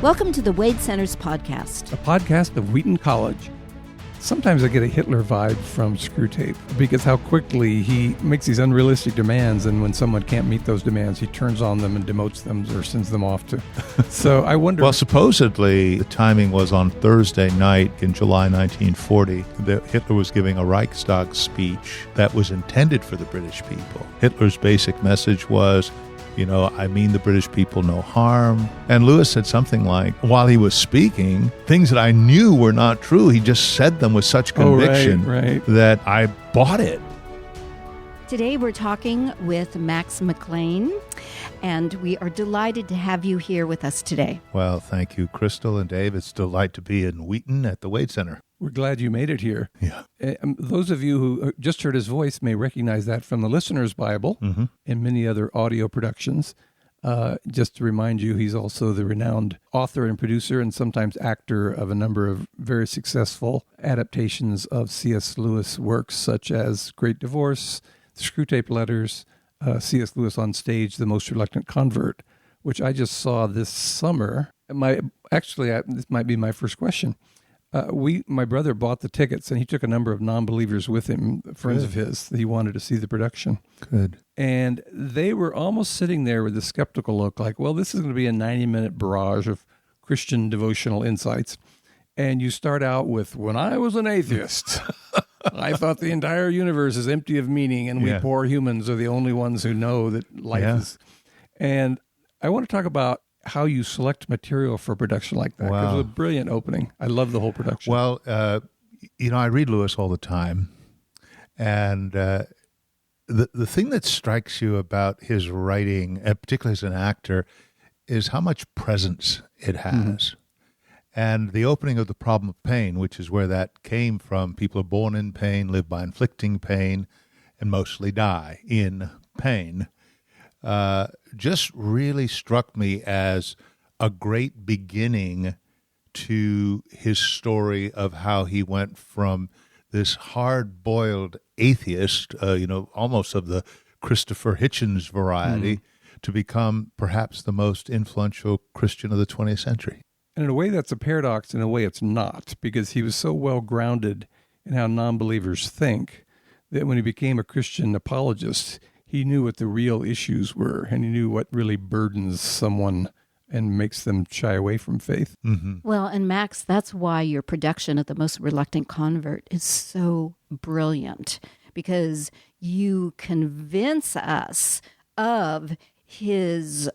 Welcome to the Wade Center's podcast. A podcast of Wheaton College. Sometimes I get a Hitler vibe from Screwtape because how quickly he makes these unrealistic demands, and when someone can't meet those demands, he turns on them and demotes them or sends them off to. So I wonder. Well, supposedly the timing was on Thursday night in July 1940 that Hitler was giving a Reichstag speech that was intended for the British people. Hitler's basic message was, I mean the British people no harm. And Lewis said something like, while he was speaking, things that I knew were not true, he just said them with such conviction that I bought it. Today we're talking with Max McLean, and we are delighted to have you here with us today. Well, thank you, Crystal and Dave. It's a delight to be in Wheaton at the Wade Center. We're glad you made it here. Yeah. Those of you who just heard his voice may recognize that from the Listener's Bible and many other audio productions. Just to remind you, he's also the renowned author and producer and sometimes actor of a number of very successful adaptations of C.S. Lewis works, such as Great Divorce, Screwtape Letters, C.S. Lewis Onstage, The Most Reluctant Convert, which I just saw this summer. This might be my first question. My brother bought the tickets, and he took a number of non-believers with him, friends of his, that he wanted to see the production. Good. And they were almost sitting there with a skeptical look, like, well, this is going to be a 90-minute barrage of Christian devotional insights. And you start out with, when I was an atheist, I thought the entire universe is empty of meaning, and we poor humans are the only ones who know that life is. And I want to talk about how you select material for a production like that. Wow. It was a brilliant opening. I love the whole production. Well, I read Lewis all the time, and the thing that strikes you about his writing, particularly as an actor, is how much presence it has. Mm-hmm. And the opening of The Problem of Pain, which is where that came from, people are born in pain, live by inflicting pain, and mostly die in pain, just really struck me as a great beginning to his story of how he went from this hard-boiled atheist, almost of the Christopher Hitchens variety, to become perhaps the most influential Christian of the 20th century. And in a way, that's a paradox. In a way, it's not, because he was so well grounded in how non-believers think that when he became a Christian apologist, he knew what the real issues were, and he knew what really burdens someone and makes them shy away from faith. Mm-hmm. Well, and Max, that's why your production of The Most Reluctant Convert is so brilliant, because you convince us of his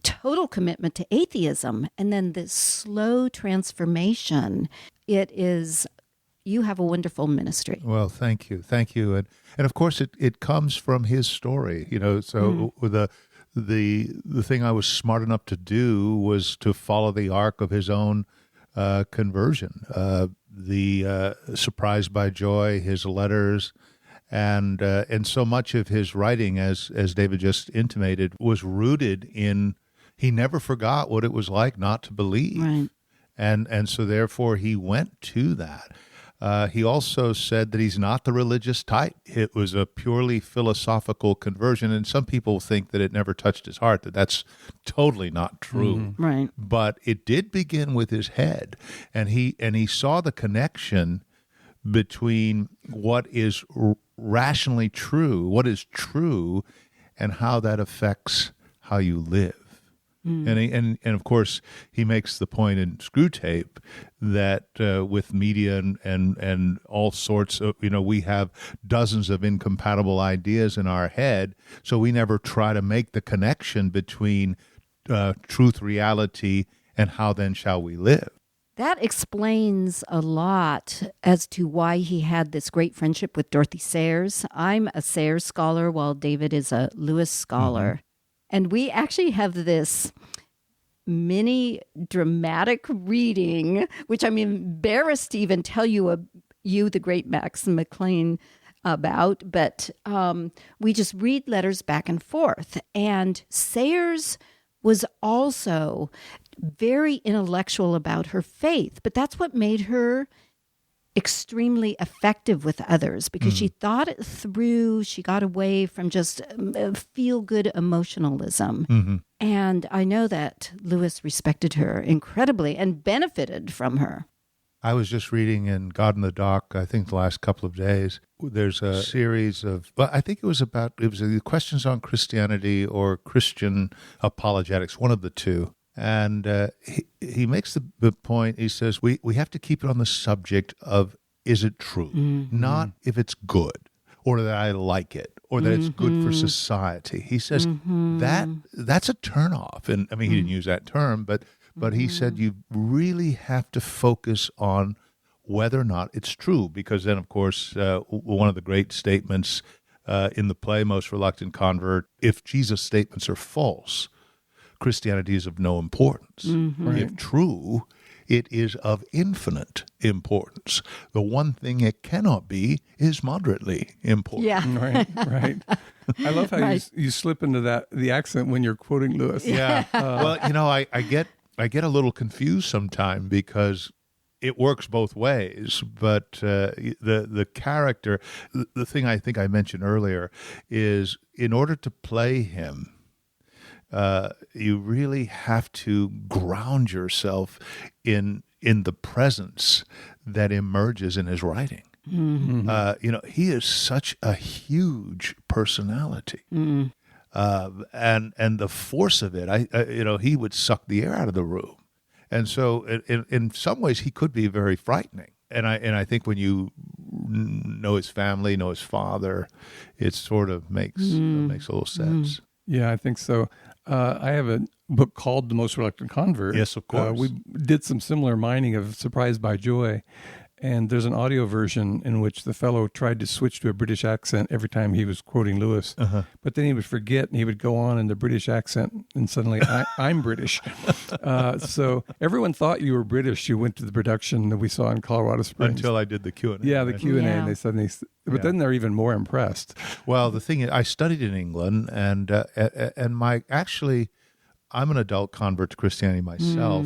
total commitment to atheism, and then this slow transformation. You have a wonderful ministry. Well, thank you. And of course it comes from his story, so the thing I was smart enough to do was to follow the arc of his own conversion, the Surprised by Joy, his letters, and so much of his writing, as David just intimated, was rooted in, he never forgot what it was like not to believe. Right. And so therefore he went to that. He also said that he's not the religious type. It was a purely philosophical conversion, and some people think that it never touched his heart, that's totally not true. Mm-hmm. Right. But it did begin with his head, and he saw the connection between what is rationally true, what is true, and how that affects how you live. And of course, he makes the point in Screwtape that with media and all sorts of, we have dozens of incompatible ideas in our head, so we never try to make the connection between truth, reality, and how then shall we live. That explains a lot as to why he had this great friendship with Dorothy Sayers. I'm a Sayers scholar, while David is a Lewis scholar. Mm-hmm. And we actually have this mini dramatic reading, which I'm embarrassed to even tell you, the great Max McLean, about. But we just read letters back and forth. And Sayers was also very intellectual about her faith. But that's what made her extremely effective with others because she thought it through. She got away from just feel-good emotionalism. And I know that Lewis respected her incredibly and benefited from her. I was just reading in God in the Dock, I think the last couple of days, there's a series of, well, I think it was the questions on Christianity or Christian apologetics, one of the two. And he makes the point, he says, we have to keep it on the subject of, is it true? Not if it's good or that I like it or that it's good for society. He says that's a turnoff. And I mean, he didn't use that term, but he said you really have to focus on whether or not it's true, because then, of course, one of the great statements in the play, Most Reluctant Convert, if Jesus' statements are false, Christianity is of no importance. If true, it is of infinite importance. The one thing it cannot be is moderately important. Yeah. Right. I love how you slip into the accent when you're quoting Lewis. Yeah. Well, I get a little confused sometimes because it works both ways, but the character, the thing I think I mentioned earlier is in order to play him, you really have to ground yourself in the presence that emerges in his writing. He is such a huge personality. And the force of it, he would suck the air out of the room. And so in some ways he could be very frightening. And I think when you know his family, know his father, it sort of makes a little sense. Yeah, I think so. I have a book called The Most Reluctant Convert. Yes, of course. We did some similar mining of Surprised by Joy. And there's an audio version in which the fellow tried to switch to a British accent every time he was quoting Lewis. But then he would forget and he would go on in the British accent and suddenly, I'm British. So everyone thought you were British. You went to the production that we saw in Colorado Springs. Until I did the Q&A. Yeah, the Q&A. And they suddenly, but then they're even more impressed. Well, the thing is, I studied in England and I'm an adult convert to Christianity myself.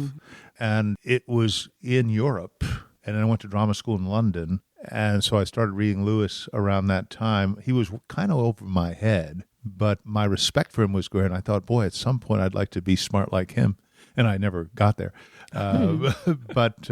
And it was in Europe. And then I went to drama school in London, and so I started reading Lewis around that time. He was kind of over my head, but my respect for him was great. And I thought, boy, at some point I'd like to be smart like him, and I never got there. But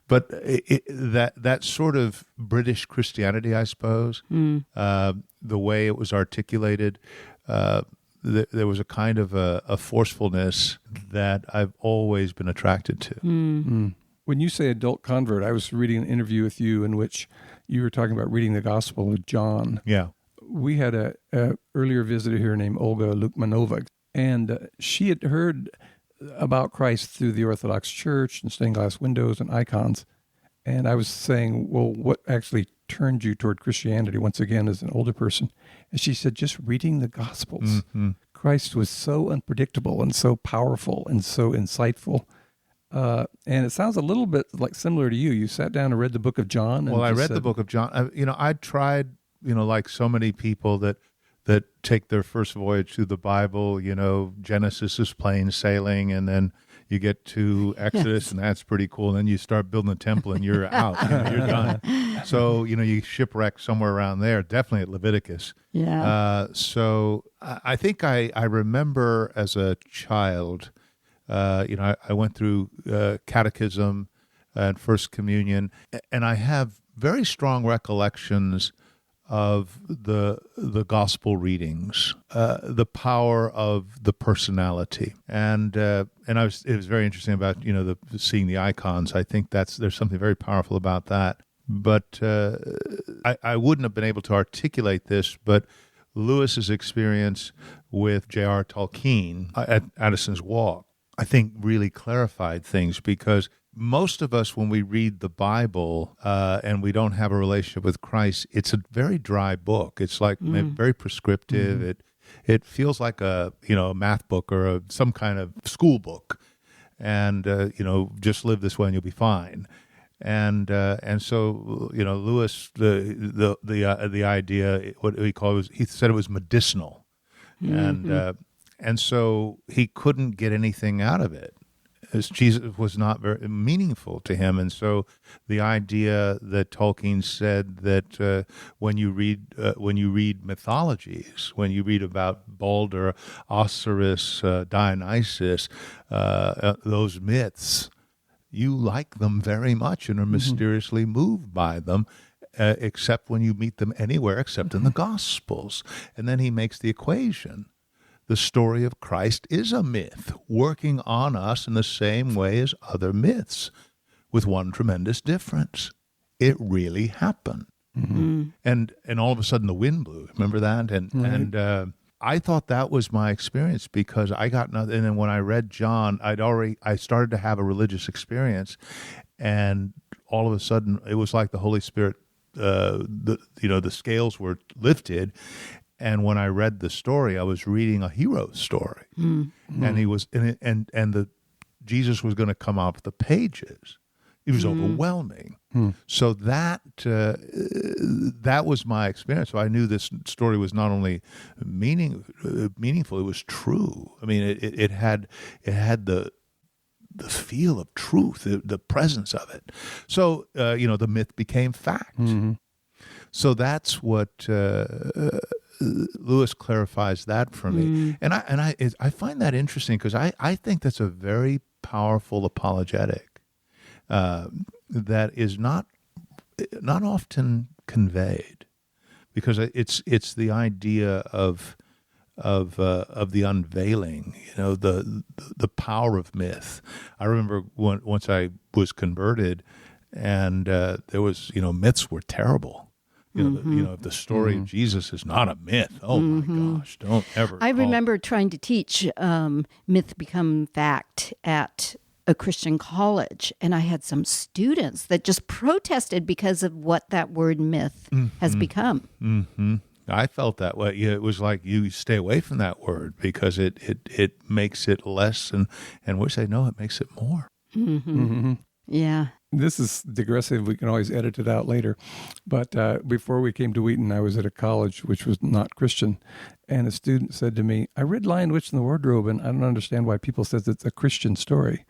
that sort of British Christianity, I suppose, the way it was articulated, there was a kind of a forcefulness that I've always been attracted to. When you say adult convert, I was reading an interview with you in which you were talking about reading the Gospel of John. Yeah. We had a earlier visitor here named Olga Lukmanova, and she had heard about Christ through the Orthodox Church and stained glass windows and icons. And I was saying, well, what actually turned you toward Christianity once again as an older person? And she said, just reading the Gospels. Christ was so unpredictable and so powerful and so insightful. And it sounds a little bit like similar to you. You sat down and read the book of John. Well, I read the book of John. I tried, like so many people that take their first voyage through the Bible, Genesis is plain sailing, and then you get to Exodus, and that's pretty cool. And then you start building the temple, and you're out. You're done. So, you shipwreck somewhere around there, definitely at Leviticus. Yeah. So I think I remember as a child, I went through catechism and First Communion, and I have very strong recollections of the gospel readings, the power of the personality, and it was very interesting about seeing the icons. I think there's something very powerful about that. But I wouldn't have been able to articulate this, but Lewis's experience with J.R. Tolkien at Addison's Walk, I think, really clarified things, because most of us, when we read the Bible and we don't have a relationship with Christ, it's a very dry book. It's like very prescriptive. It feels like a math book or some kind of school book, and just live this way and you'll be fine. And so Lewis, the idea, what he called he said it was medicinal, and so he couldn't get anything out of it. as Jesus was not very meaningful to him. And so the idea that Tolkien said that when you read mythologies, when you read about Balder, Osiris, Dionysus, those myths, you like them very much and are mysteriously moved by them, except when you meet them anywhere except in the Gospels. And then he makes the equation. The story of Christ is a myth, working on us in the same way as other myths, with one tremendous difference. It really happened. And all of a sudden the wind blew. Remember that? And I thought that was my experience, because I got nothing. And then when I read John, I started to have a religious experience, and all of a sudden it was like the Holy Spirit, the scales were lifted. And when I read the story, I was reading a hero story, and he was Jesus was going to come off the pages. It was overwhelming. So that was my experience. So I knew this story was not only meaningful; it was true. I mean, it had the feel of truth, the presence of it. So the myth became fact. So that's what. Lewis clarifies that for me, and I find that interesting, because I think that's a very powerful apologetic that is not often conveyed, because it's the idea of the unveiling, the power of myth. I remember once I was converted, and there was myths were terrible. The story of Jesus is not a myth. Oh my gosh, don't ever. I remember trying to teach myth become fact at a Christian college, and I had some students that just protested because of what that word myth has become. I felt that way. It was like, you stay away from that word, because it makes it less, and we say, no, it makes it more. Yeah. This is digressive. We can always edit it out later. But before we came to Wheaton, I was at a college which was not Christian. And a student said to me, I read Lion, Witch, and the Wardrobe, and I don't understand why people says it's a Christian story.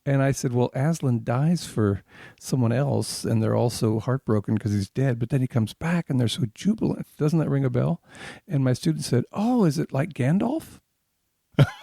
And I said, well, Aslan dies for someone else, and they're also heartbroken because he's dead. But then he comes back, and they're so jubilant. Doesn't that ring a bell? And my student said, oh, is it like Gandalf?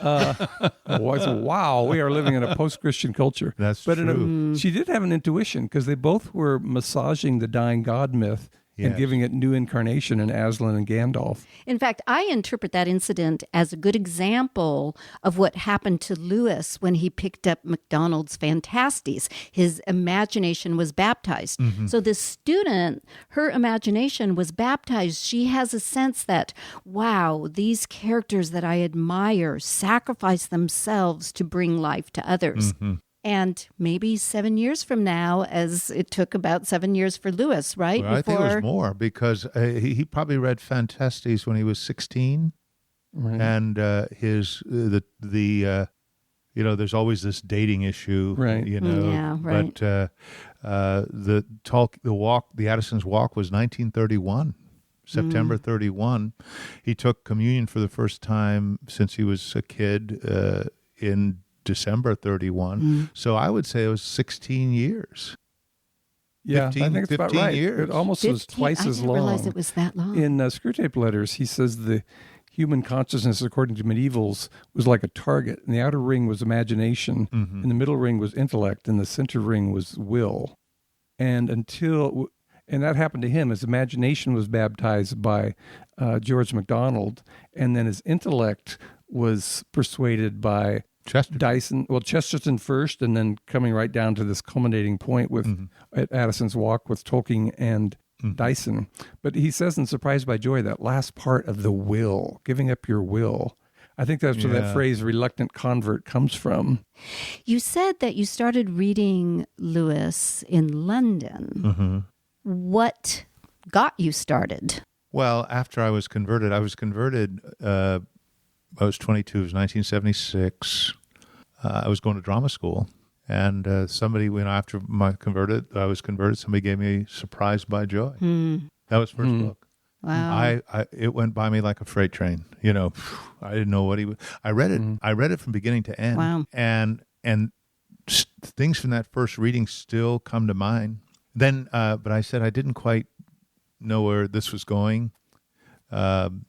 I said, wow, we are living in a post-Christian culture. That's true. She did have an intuition, because they both were massaging the dying god myth and giving it new incarnation in Aslan and Gandalf. In fact, I interpret that incident as a good example of what happened to Lewis when he picked up MacDonald's Fantasties. His imagination was baptized. So this student, her imagination was baptized. She has a sense that, wow, these characters that I admire sacrifice themselves to bring life to others. And maybe 7 years from now, as it took about 7 years for Lewis, right? Well, I think it was more, because he probably read Fantasties when he was 16, and there's always this dating issue, right? Yeah, right. But the Addison's Walk was 1931. September 31. He took communion for the first time since he was a kid in December 31. So I would say it was 16 years. Yeah, 15, I think it's about right. Years. It almost was twice as long. I didn't realize it was that long. In Screwtape Letters, he says the human consciousness, according to medievals, was like a target. And the outer ring was imagination, and the middle ring was intellect, and the center ring was will. And that happened to him. His imagination was baptized by George MacDonald, and then his intellect was persuaded by Chesterton first, and then coming right down to this culminating point with at Addison's Walk with Tolkien and Dyson. But he says in Surprised by Joy, that last part of the will, giving up your will, I think that's where that phrase reluctant convert comes from. You said that you started reading Lewis in London. What got you started? Well, after I was converted, I was 22, it was 1976. I was going to drama school, and somebody, after I was converted, somebody gave me Surprised by Joy. That was first book. Wow. It went by me like a freight train. I didn't know what he was. I read it from beginning to end. Wow. And things from that first reading still come to mind. Then, but I said I didn't quite know where this was going. And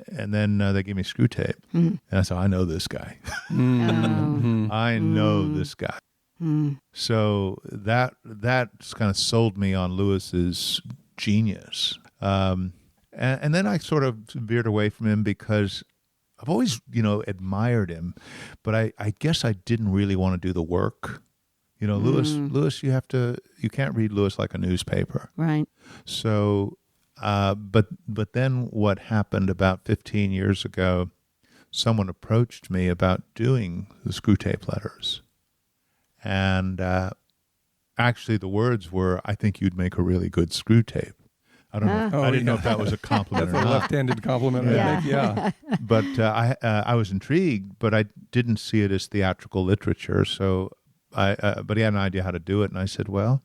then they gave me Screwtape. And I said, I know this guy. I know this guy. So that's kind of sold me on Lewis's genius. And then I sort of veered away from him because I've always, admired him, but I guess I didn't really want to do the work. Lewis, you can't read Lewis like a newspaper. Right. So, but then what happened about 15 years ago, someone approached me about doing the Screwtape Letters. And actually the words were, I think you'd make a really good Screwtape. I don't know. I didn't know if that was a compliment That's or a not. left-handed compliment, I think. Yeah. But I was intrigued, but I didn't see it as theatrical literature. So but he had an idea how to do it, and I said, well,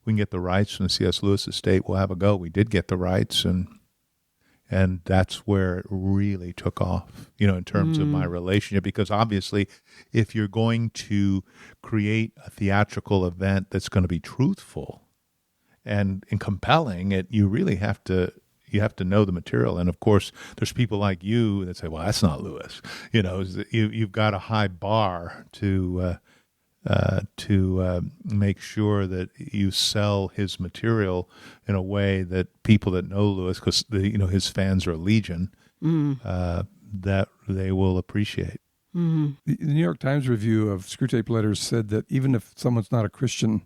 we can get the rights from the C.S. Lewis estate. We'll have a go. We did get the rights, and that's where it really took off, in terms of my relationship. Because obviously, if you're going to create a theatrical event that's going to be truthful and compelling, you really have to know the material. And of course, there's people like you that say, well, that's not Lewis. You've got a high bar to make sure that you sell his material in a way that people that know Lewis, because his fans are legion, that they will appreciate. The New York Times review of Screwtape Letters said that even if someone's not a Christian,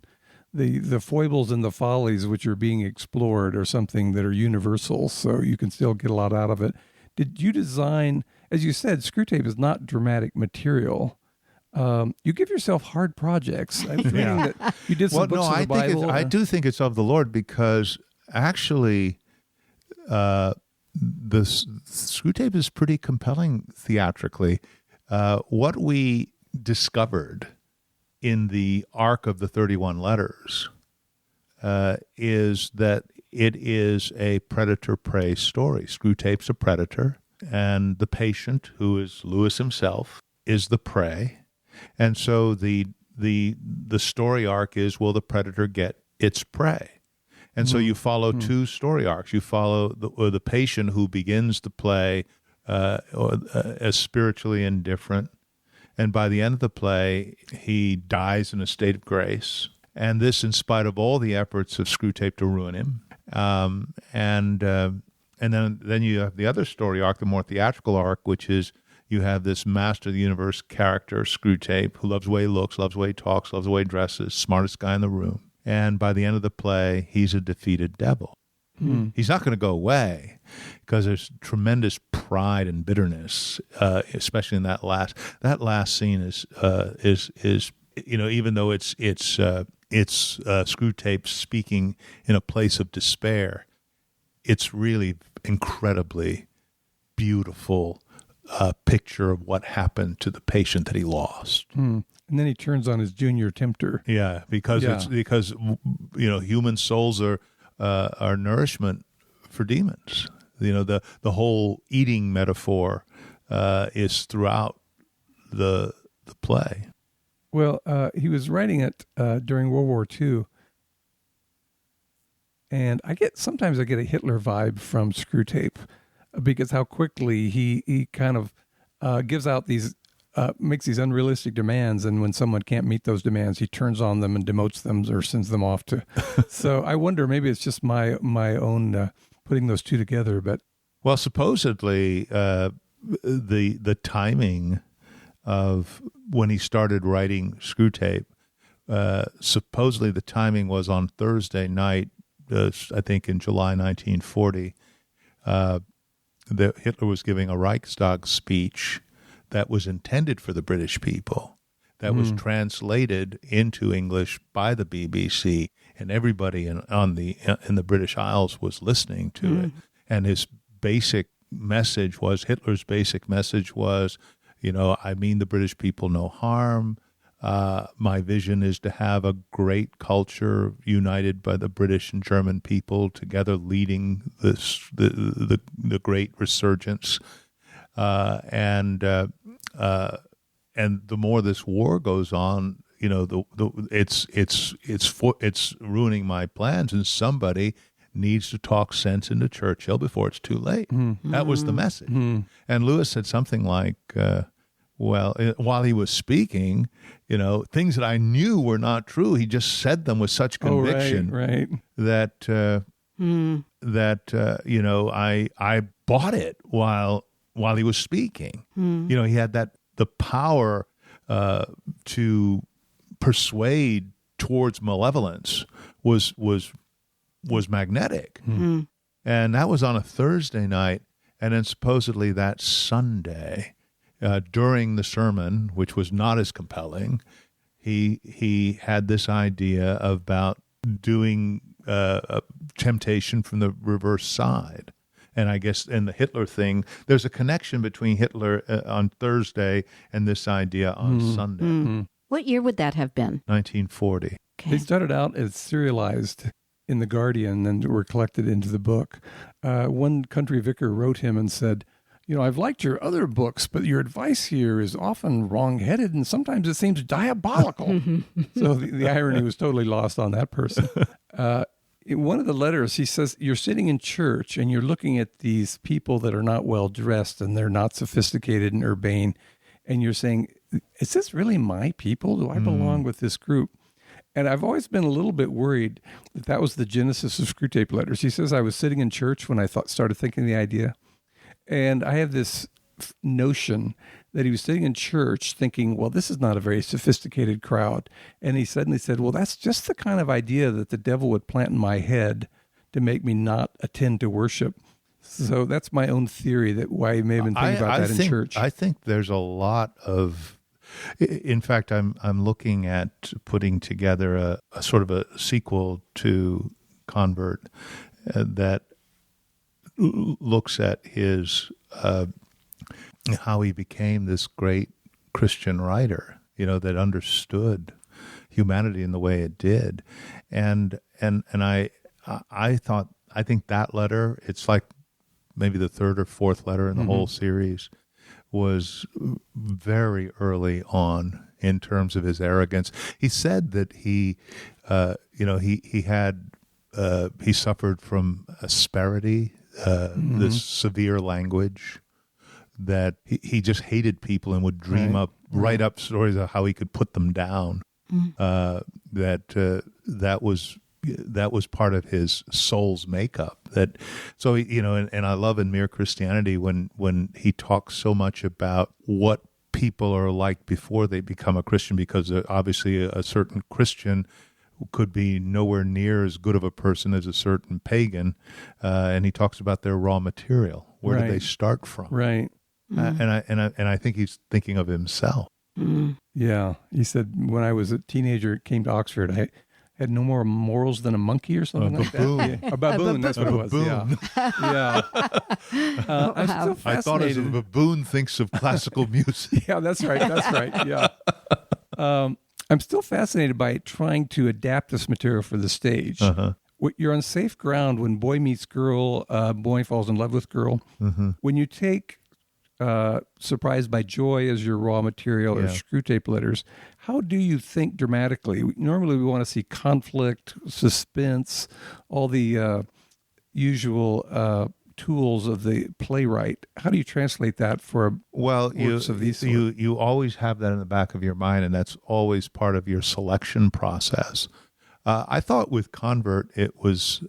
the foibles and the follies which are being explored are something that are universal, so you can still get a lot out of it. Did you design, as you said, Screwtape is not dramatic material. You give yourself hard projects. I was reading that you did some books of the Bible. I do think it's of the Lord, because actually the Screwtape is pretty compelling theatrically. What we discovered in the arc of the 31 letters is that it is a predator-prey story. Screwtape's a predator, and the patient, who is Lewis himself, is the prey. And so the story arc is, will the predator get its prey? And so you follow two story arcs. You follow the patient who begins the play as spiritually indifferent, and by the end of the play, he dies in a state of grace. And this, in spite of all the efforts of Screwtape to ruin him. And then you have the other story arc, the more theatrical arc, which is you have this master of the universe character, Screwtape, who loves the way he looks, loves the way he talks, loves the way he dresses, smartest guy in the room. And by the end of the play, he's a defeated devil. He's not going to go away, because there's tremendous pride and bitterness, especially in that last scene is even though it's Screwtape speaking in a place of despair, it's really incredibly beautiful picture of what happened to the patient that he lost. And then he turns on his junior tempter. Yeah, because human souls are nourishment for demons. The whole eating metaphor is throughout the play. Well, he was writing it during World War II, and sometimes I get a Hitler vibe from Screwtape, because how quickly he kind of gives out these makes these unrealistic demands, and when someone can't meet those demands, he turns on them and demotes them or sends them off to. So I wonder, maybe it's just my own putting those two together. But well, supposedly the timing of when he started writing Screwtape, supposedly the timing was on Thursday night, I think in July 1940. Hitler was giving a Reichstag speech that was intended for the British people, that was translated into English by the BBC, and everybody in the British Isles was listening to it. And Hitler's basic message was, I mean the British people no harm. My vision is to have a great culture united by the British and German people together, leading the great resurgence. And the more this war goes on, it's ruining my plans, and somebody needs to talk sense into Churchill before it's too late. That was the message. And Lewis said something like, while he was speaking, things that I knew were not true, he just said them with such conviction that I bought it while he was speaking. He had the power to persuade towards malevolence was magnetic. And that was on a Thursday night, and then supposedly that Sunday, during the sermon, which was not as compelling, he had this idea about doing temptation from the reverse side. And I guess in the Hitler thing, there's a connection between Hitler on Thursday and this idea on Sunday. What year would that have been? 1940. Okay. They started out as serialized in The Guardian and were collected into the book. One country vicar wrote him and said, I've liked your other books, but your advice here is often wrong-headed and sometimes it seems diabolical. So the irony was totally lost on that person. In one of the letters, he says, you're sitting in church and you're looking at these people that are not well-dressed and they're not sophisticated and urbane, and you're saying, is this really my people? Do I belong with this group? And I've always been a little bit worried that was the genesis of Screwtape Letters. He says, I was sitting in church when I started thinking the idea, and I have this notion that he was sitting in church thinking, well, this is not a very sophisticated crowd. And he suddenly said, well, that's just the kind of idea that the devil would plant in my head to make me not attend to worship. So that's my own theory that why he may have been thinking about that in church. I think there's a lot of, in fact, I'm looking at putting together a sort of a sequel to Convert that looks at his how he became this great Christian writer, that understood humanity in the way it did, and I think that letter, it's like maybe the third or fourth letter in the whole series, was very early on in terms of his arrogance. He said that he suffered from asperity, this severe language, that he just hated people and would dream write up stories of how he could put them down. That was part of his soul's makeup. And I love in Mere Christianity when he talks so much about what people are like before they become a Christian, because obviously a certain Christian could be nowhere near as good of a person as a certain pagan, and he talks about their raw material. Where do they start from? Right. And I think he's thinking of himself. Yeah, he said when I was a teenager, came to Oxford, I had no more morals than a monkey or something like that. Yeah. A baboon, that's what it was. Yeah. I'm still fascinated. I thought as a baboon thinks of classical music. Yeah, that's right. Yeah. I'm still fascinated by trying to adapt this material for the stage. You're on safe ground when boy meets girl, boy falls in love with girl. When you take Surprised by Joy as your raw material or Screwtape Letters, how do you think dramatically? Normally we want to see conflict, suspense, all the usual tools of the playwright. How do you translate that for works of these sorts? You always have that in the back of your mind, and that's always part of your selection process. I thought with Convert it was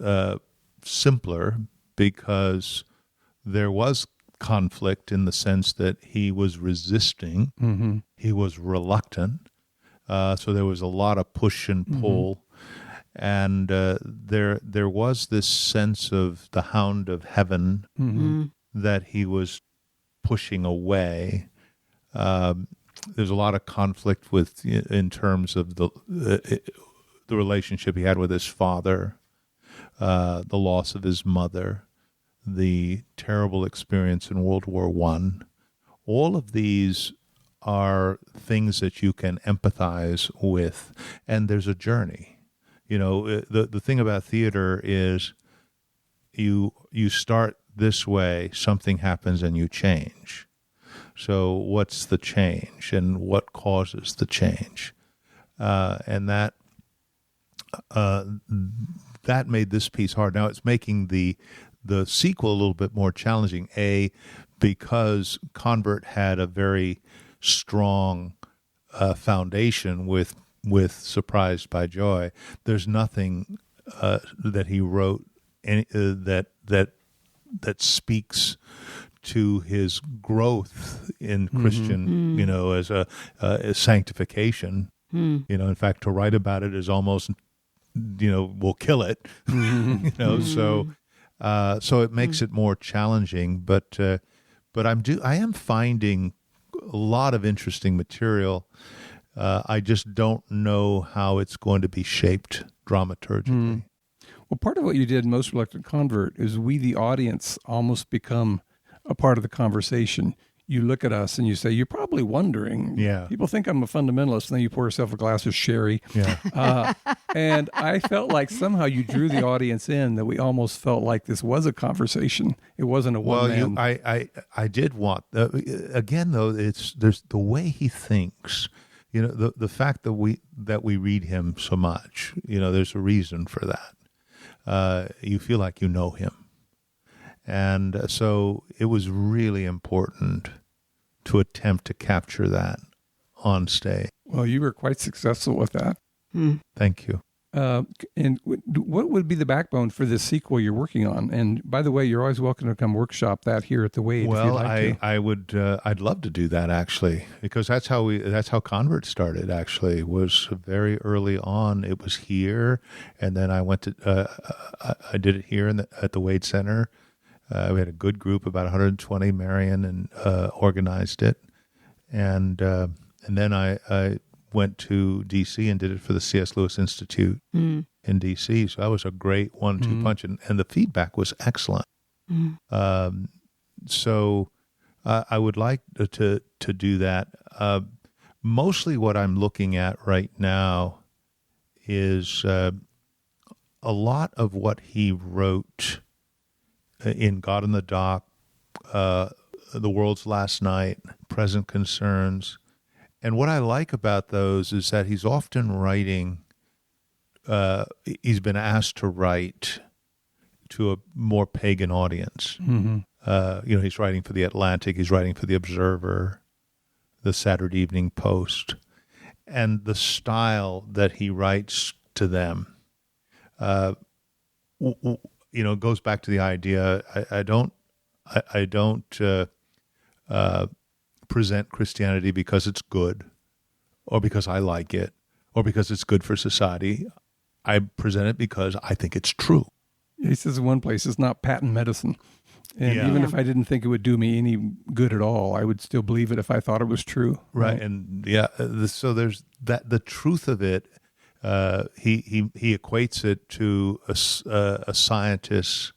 simpler because there was conflict in the sense that he was resisting, he was reluctant, so there was a lot of push and pull, and there was this sense of the hound of heaven that he was pushing away. There's a lot of conflict in terms of the relationship he had with his father, the loss of his mother, the terrible experience in World War I. All of these are things that you can empathize with, and there's a journey. The thing about theater is you start this way, something happens, and you change. So what's the change, and what causes the change? and that made this piece hard. Now it's making the sequel a little bit more challenging. Because Convert had a very strong foundation with Surprised by Joy. There's nothing that he wrote that speaks to his growth in Christian, as a sanctification. In fact, to write about it is almost, will kill it. So it makes it more challenging. But I am finding a lot of interesting material. I just don't know how it's going to be shaped dramaturgically. Well, part of what you did, Most Reluctant Convert, is we, the audience, almost become a part of the conversation. You look at us and you say, you're probably wondering. Yeah. People think I'm a fundamentalist, and then you pour yourself a glass of sherry. Yeah. And I felt like somehow you drew the audience in, that we almost felt like this was a conversation. It wasn't a one-man. Well, I did want, again, though, there's the way he thinks. The fact that we read him so much, there's a reason for that. You feel like you know him. And so it was really important to attempt to capture that on stage. Well, you were quite successful with that. Thank you. And what would be the backbone for this sequel you're working on? And by the way, you're always welcome to come workshop that here at the Wade. Well, if you'd like to. I would. I'd love to do that, actually, because that's how Convert started. Actually, was very early on. It was here, and then I went to. I did it here at the Wade Center. We had a good group, about 120. Marion and organized it, and then I went to D.C. and did it for the C.S. Lewis Institute in D.C. So that was a great 1-2 punch, and the feedback was excellent. So I would like to do that. Mostly what I'm looking at right now is a lot of what he wrote in God in the Dock, The World's Last Night, Present Concerns. And what I like about those is that he's often writing, he's been asked to write to a more pagan audience. He's writing for The Atlantic, he's writing for The Observer, the Saturday Evening Post. And the style that he writes to them, goes back to the idea, I don't present Christianity because it's good or because I like it or because it's good for society. I present it because I think it's true. He says in one place, it's not patent medicine. And even if I didn't think it would do me any good at all, I would still believe it if I thought it was true. Right. And so there's that, the truth of it, he equates it to a scientist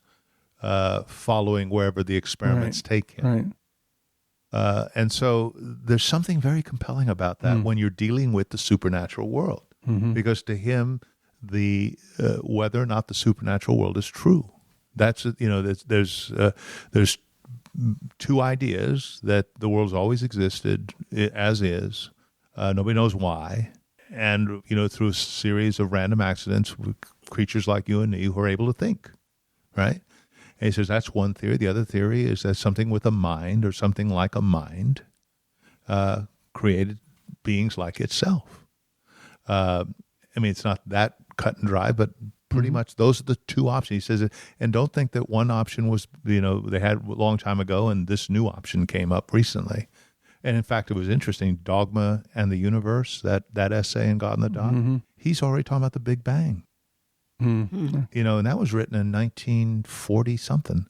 following wherever the experiments take him. Right. And so there's something very compelling about that when you're dealing with the supernatural world, because to him, whether or not the supernatural world is true, that's there's two ideas: that the world's always existed as is, nobody knows why, and through a series of random accidents, creatures like you and me who are able to think, right? And he says that's one theory. The other theory is that something with a mind or something like a mind created beings like itself. It's not that cut and dry, but pretty much those are the two options. He says, and don't think that one option was, they had a long time ago and this new option came up recently. And in fact, it was interesting, Dogma and the Universe, that essay in God in the Dock, he's already talking about the Big Bang. And that was written in 1940 something.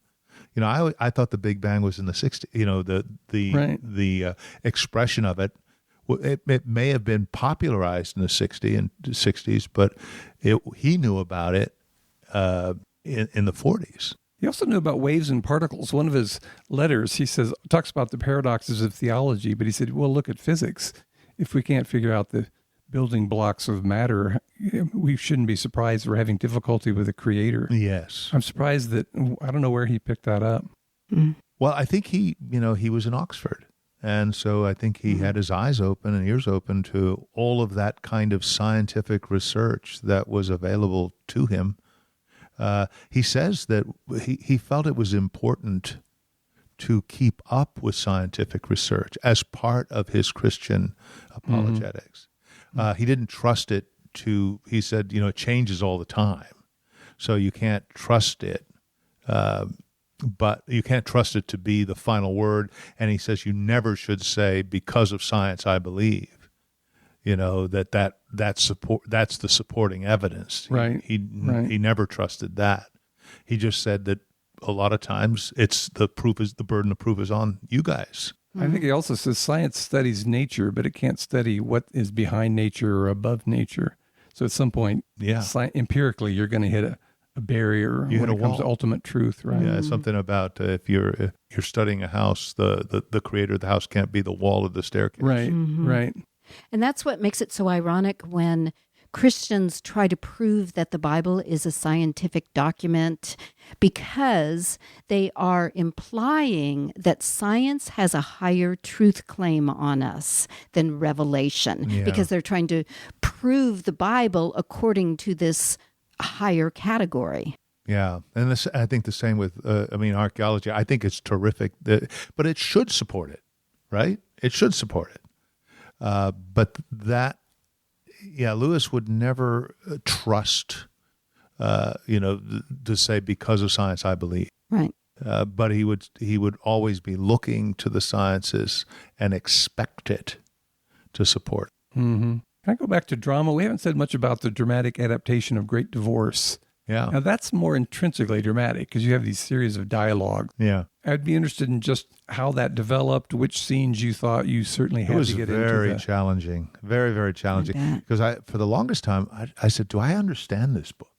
I thought the Big Bang was in the 60s. The expression of it may have been popularized in the 60s, but he knew about it in the 40s. He also knew about waves and particles. One of his letters, he talks about the paradoxes of theology, but he said, well, look at physics. If we can't figure out the building blocks of matter, we shouldn't be surprised we're having difficulty with the creator. Yes. I'm surprised that, I don't know where he picked that up. Well, I think he was in Oxford. And so I think he had his eyes open and ears open to all of that kind of scientific research that was available to him. He says that he felt it was important to keep up with scientific research as part of his Christian apologetics. He didn't trust it he said, it changes all the time. So you can't trust it. But you can't trust it to be the final word. And he says you never should say, because of science, I believe, that's the supporting evidence. Right. He never trusted that. He just said that a lot of times the burden of proof is on you guys. I think he also says science studies nature, but it can't study what is behind nature or above nature. So at some point, empirically, you're going to hit a barrier when it comes to ultimate truth, right? Yeah, something about if you're studying a house, the creator of the house can't be the wall of the staircase. Right, right. And that's what makes it so ironic when Christians try to prove that the Bible is a scientific document, because they are implying that science has a higher truth claim on us than revelation, because they're trying to prove the Bible according to this higher category. Yeah, and I think the same with, archaeology. I think it's terrific, but it should support it, right? It should support it. But that, Lewis would never trust, to say, because of science, I believe. Right. But he would always be looking to the sciences and expect it to support it. Mm-hmm. Can I go back to drama? We haven't said much about the dramatic adaptation of Great Divorce. Yeah. Now, that's more intrinsically dramatic because you have these series of dialogue. Yeah. I'd be interested in just how that developed, which scenes you thought you certainly had to get into. It was very challenging, very, very challenging. Because for the longest time, I said, do I understand this book?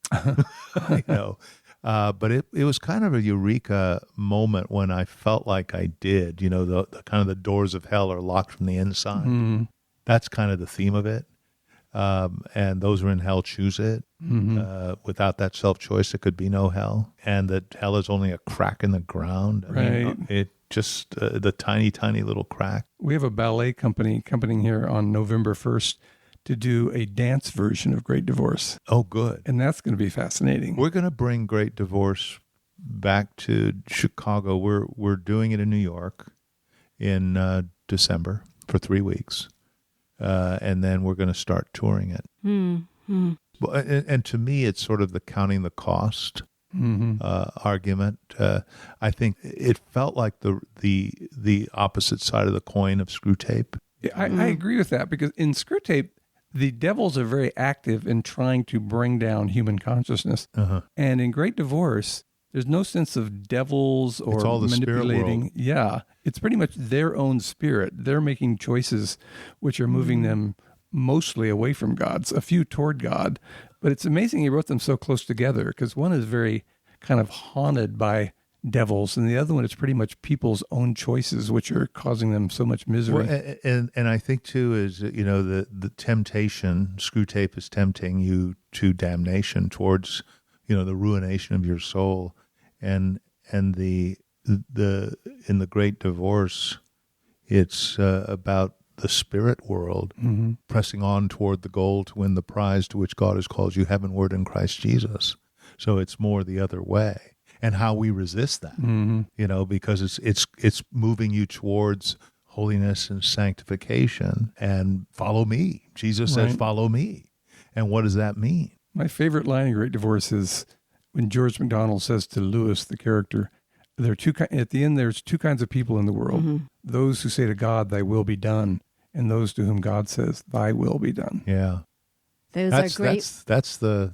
But it was kind of a eureka moment when I felt like I did. The kind of the doors of hell are locked from the inside. Mm-hmm. That's kind of the theme of it. And those who are in hell choose it. Mm-hmm. Without that self-choice, there could be no hell. And that hell is only a crack in the ground. I mean, it just the tiny, tiny little crack. We have a ballet company coming here on November 1st to do a dance version of Great Divorce. Oh, good. And that's going to be fascinating. We're going to bring Great Divorce back to Chicago. We're doing it in New York in December for 3 weeks. And then we're going to start touring it. Mm-hmm. And to me, it's sort of the counting the cost argument. I think it felt like the opposite side of the coin of Screwtape. I agree with that, because in Screwtape, the devils are very active in trying to bring down human consciousness. Uh-huh. And in Great Divorce, there's no sense of devils or it's all the manipulating. Yeah, it's pretty much their own spirit. They're making choices which are moving them mostly away from God, a few toward God. But it's amazing he wrote them so close together, because one is very kind of haunted by devils, and the other one is pretty much people's own choices which are causing them so much misery. Well, and I think too is the temptation. Screwtape is tempting you to damnation, towards the ruination of your soul, and the in the Great Divorce, it's about the spirit world pressing on toward the goal to win the prize to which God has called you heavenward in Christ Jesus. So it's more the other way, and how we resist that, because it's moving you towards holiness and sanctification, and follow me. Jesus says, follow me. And what does that mean? My favorite line in Great Divorce is when George MacDonald says to Lewis, the character, at the end, there's two kinds of people in the world. Those who say to God, thy will be done, and those to whom God says, thy will be done. Yeah. Those are great. That's the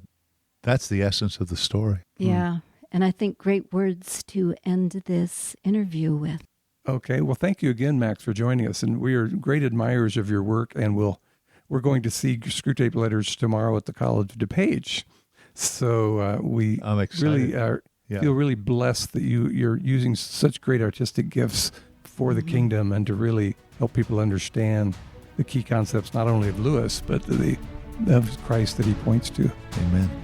essence of the story. Yeah. And I think great words to end this interview with. Okay. Well, thank you again, Max, for joining us. And we are great admirers of your work, and we're going to see Screwtape Letters tomorrow at the College of DuPage. So I'm excited. Really feel really blessed that you're using such great artistic gifts for the kingdom, and to really help people understand the key concepts, not only of Lewis, but of Christ that he points to. Amen.